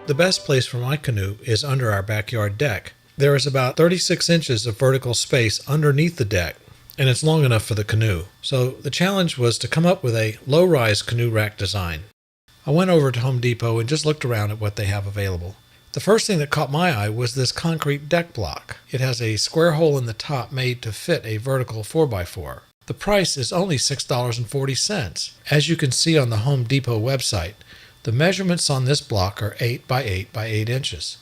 The best place for my canoe is under our backyard deck. There is about 36 inches of vertical space underneath the deck, and it's long enough for the canoe. So the challenge was to come up with a low-rise canoe rack design. I went over to Home Depot and just looked around at what they have available. The first thing that caught my eye was this concrete deck block. It has a square hole in the top made to fit a vertical 4x4. The price is only $6.40. As you can see on the Home Depot website, the measurements on this block are 8 by 8 by 8 inches.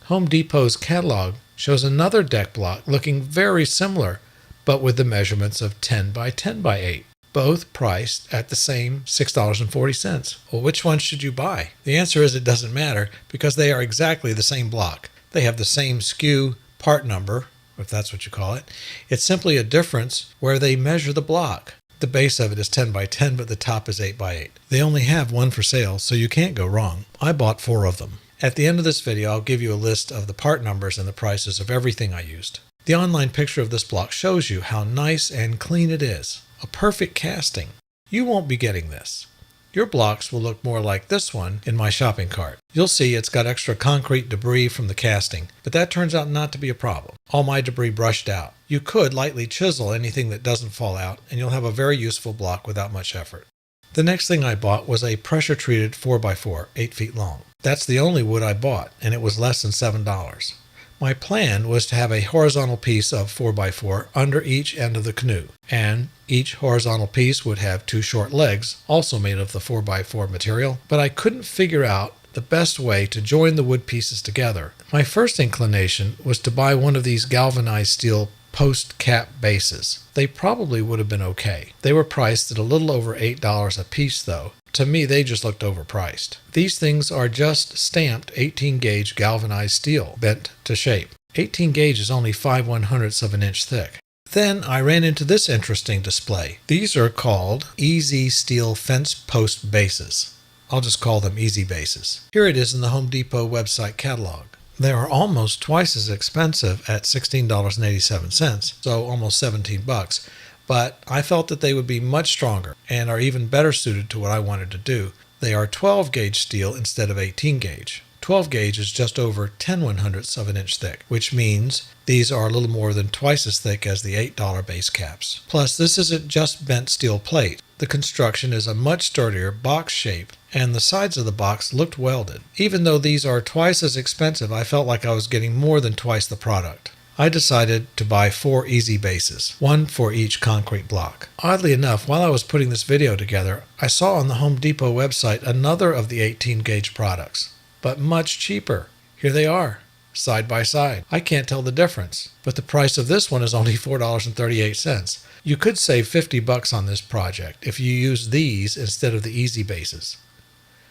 Home Depot's catalog shows another deck block looking very similar, but with the measurements of 10 by 10 by 8, both priced at the same $6.40. Well, which one should you buy? The answer is it doesn't matter because they are exactly the same block. They have the same SKU part number, if that's what you call it. It's simply a difference where they measure the block. The base of it is 10 by 10, but the top is 8 by 8. They only have one for sale, so you can't go wrong. I bought 4 of them. At the end of this video, I'll give you a list of the part numbers and the prices of everything I used. The online picture of this block shows you how nice and clean it is. A perfect casting. You won't be getting this. Your blocks will look more like this one in my shopping cart. You'll see it's got extra concrete debris from the casting, but that turns out not to be a problem. All my debris brushed out. You could lightly chisel anything that doesn't fall out, and you'll have a very useful block without much effort. The next thing I bought was a pressure-treated 4x4, 8 feet long. That's the only wood I bought, and it was less than $7. My plan was to have a horizontal piece of 4x4 under each end of the canoe, and each horizontal piece would have 2 short legs, also made of the 4x4 material, but I couldn't figure out the best way to join the wood pieces together. My first inclination was to buy one of these galvanized steel post cap bases. They probably would have been okay. They were priced at a little over $8 a piece though. To me, they just looked overpriced. These things are just stamped 18 gauge galvanized steel, bent to shape. 18 gauge is only 5/100ths of an inch thick. Then I ran into this interesting display. These are called Easy Steel Fence Post Bases. I'll just call them Easy Bases. Here it is in the Home Depot website catalog. They are almost twice as expensive at $16.87, so almost $17. But I felt that they would be much stronger and are even better suited to what I wanted to do. They are 12 gauge steel instead of 18 gauge. 12 gauge is just over 10/100ths of an inch thick, which means these are a little more than twice as thick as the $8 base caps. Plus, this isn't just bent steel plate. The construction is a much sturdier box shape, and the sides of the box looked welded. Even though these are twice as expensive, I felt like I was getting more than twice the product. I decided to buy 4 easy bases, one for each concrete block. Oddly enough, while I was putting this video together, I saw on the Home Depot website another of the 18 gauge products, but much cheaper. Here they are, side by side. I can't tell the difference, but the price of this one is only $4.38. You could save $50 on this project if you use these instead of the easy bases.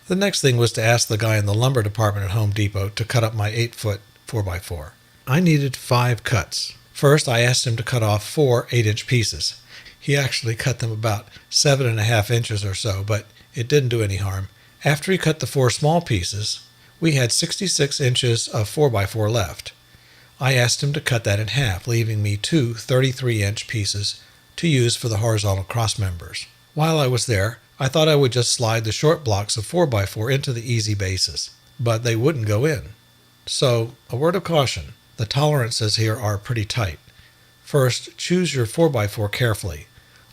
The next thing was to ask the guy in the lumber department at Home Depot to cut up my 8-foot 4x4. I needed 5 cuts. First, I asked him to cut off 4 8-inch pieces. He actually cut them about 7.5 inches or so, but it didn't do any harm. After he cut the 4 small pieces, we had 66 inches of 4x4 left. I asked him to cut that in half, leaving me 2 33-inch pieces to use for the horizontal cross members. While I was there, I thought I would just slide the short blocks of 4x4 into the easy bases, but they wouldn't go in. So, a word of caution. The tolerances here are pretty tight. First, choose your 4x4 carefully.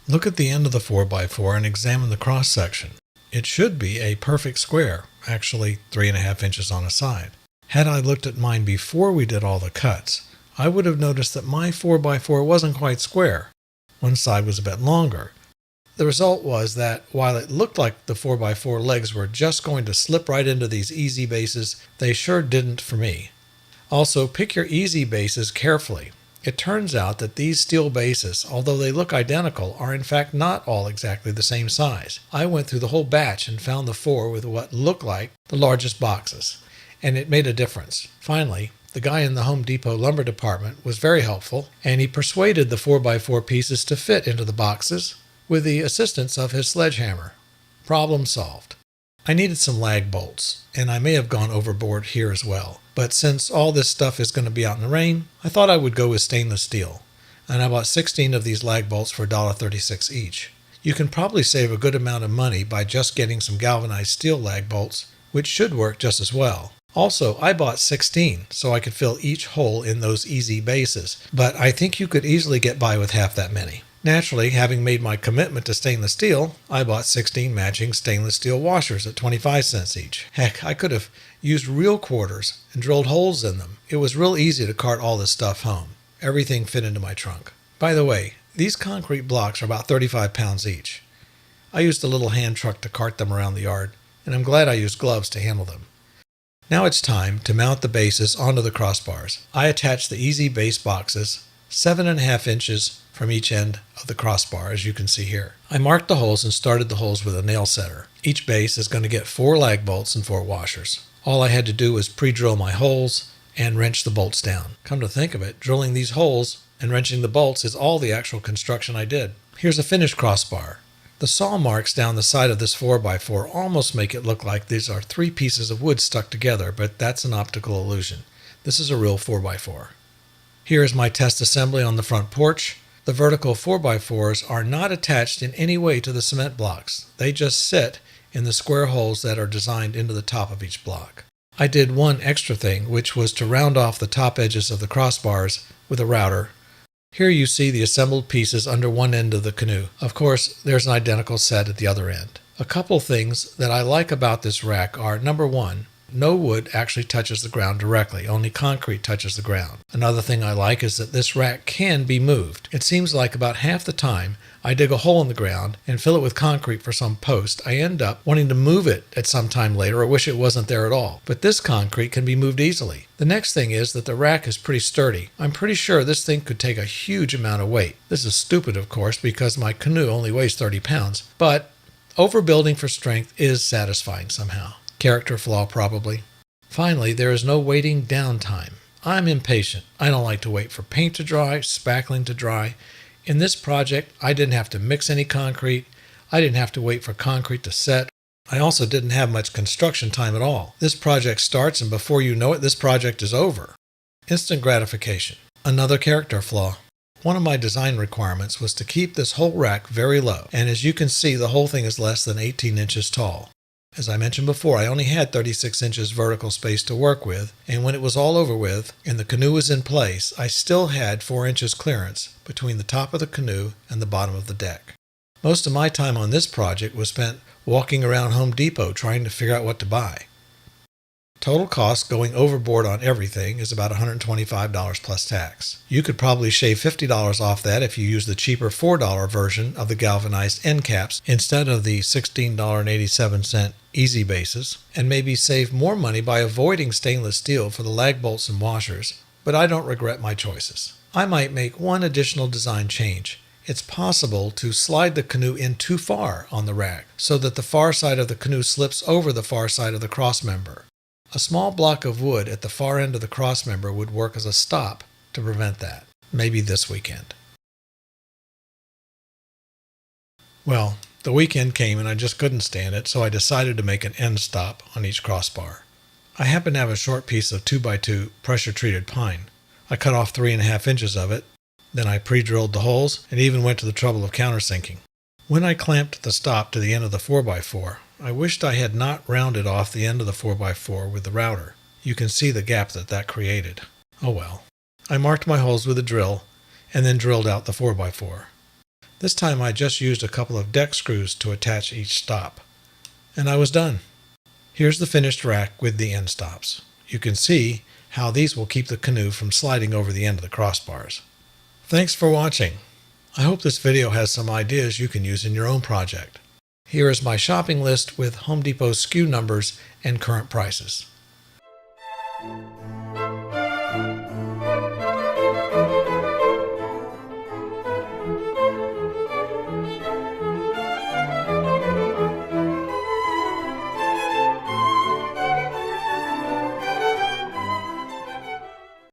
Look at the end of the 4x4 and examine the cross section. It should be a perfect square, actually 3.5 inches on a side. Had I looked at mine before we did all the cuts, I would have noticed that my 4x4 wasn't quite square. One side was a bit longer. The result was that while it looked like the 4x4 legs were just going to slip right into these easy bases, they sure didn't for me. Also, pick your easy bases carefully. It turns out that these steel bases, although they look identical, are in fact not all exactly the same size. I went through the whole batch and found the 4 with what looked like the largest boxes, and it made a difference. Finally, the guy in the Home Depot lumber department was very helpful, and he persuaded the 4x4 pieces to fit into the boxes with the assistance of his sledgehammer. Problem solved. I needed some lag bolts, and I may have gone overboard here as well. But since all this stuff is going to be out in the rain, I thought I would go with stainless steel. And I bought 16 of these lag bolts for $1.36 each. You can probably save a good amount of money by just getting some galvanized steel lag bolts, which should work just as well. Also, I bought 16 so I could fill each hole in those easy bases, but I think you could easily get by with half that many. Naturally, having made my commitment to stainless steel, I bought 16 matching stainless steel washers at 25 cents each. Heck, I could have used real quarters and drilled holes in them. It was real easy to cart all this stuff home. Everything fit into my trunk. By the way, these concrete blocks are about 35 pounds each. I used a little hand truck to cart them around the yard, and I'm glad I used gloves to handle them. Now it's time to mount the bases onto the crossbars. I attached the easy base boxes 7.5 inches from each end of the crossbar, as you can see here. I marked the holes and started the holes with a nail setter. Each base is going to get 4 lag bolts and 4 washers. All I had to do was pre-drill my holes and wrench the bolts down. Come to think of it, drilling these holes and wrenching the bolts is all the actual construction I did. Here's a finished crossbar. The saw marks down the side of this 4x4 almost make it look like these are 3 pieces of wood stuck together, but that's an optical illusion. This is a real 4x4. Here is my test assembly on the front porch. The vertical 4x4s are not attached in any way to the cement blocks. They just sit in the square holes that are designed into the top of each block. I did one extra thing, which was to round off the top edges of the crossbars with a router. Here you see the assembled pieces under one end of the canoe. Of course, there's an identical set at the other end. A couple things that I like about this rack are, number one, no wood actually touches the ground directly, only concrete touches the ground. Another thing I like is that this rack can be moved. It seems like about half the time I dig a hole in the ground and fill it with concrete for some post, I end up wanting to move it at some time later or wish it wasn't there at all. But this concrete can be moved easily. The next thing is that the rack is pretty sturdy. I'm pretty sure this thing could take a huge amount of weight. This is stupid, of course, because my canoe only weighs 30 pounds, but overbuilding for strength is satisfying somehow. Character flaw, probably. Finally, there is no waiting downtime. I'm impatient. I don't like to wait for paint to dry, spackling to dry. In this project, I didn't have to mix any concrete. I didn't have to wait for concrete to set. I also didn't have much construction time at all. This project starts, and before you know it, this project is over. Instant gratification. Another character flaw. One of my design requirements was to keep this whole rack very low, and as you can see, the whole thing is less than 18 inches tall. As I mentioned before, I only had 36 inches vertical space to work with, and when it was all over with and the canoe was in place, I still had 4 inches clearance between the top of the canoe and the bottom of the deck. Most of my time on this project was spent walking around Home Depot trying to figure out what to buy. Total cost going overboard on everything is about $125 plus tax. You could probably shave $50 off that if you use the cheaper $4 version of the galvanized end caps instead of the $16.87 easy bases, and maybe save more money by avoiding stainless steel for the lag bolts and washers, but I don't regret my choices. I might make one additional design change. It's possible to slide the canoe in too far on the rack so that the far side of the canoe slips over the far side of the crossmember. A small block of wood at the far end of the crossmember would work as a stop to prevent that, maybe this weekend. Well, the weekend came and I just couldn't stand it, so I decided to make an end stop on each crossbar. I happen to have a short piece of 2x2 pressure-treated pine. I cut off 3.5 inches of it, then I pre-drilled the holes and even went to the trouble of countersinking. When I clamped the stop to the end of the 4x4, I wished I had not rounded off the end of the 4x4 with the router. You can see the gap that created. Oh well. I marked my holes with a drill and then drilled out the 4x4. This time I just used a couple of deck screws to attach each stop. And I was done. Here's the finished rack with the end stops. You can see how these will keep the canoe from sliding over the end of the crossbars. Thanks for watching. I hope this video has some ideas you can use in your own project. Here is my shopping list with Home Depot SKU numbers and current prices.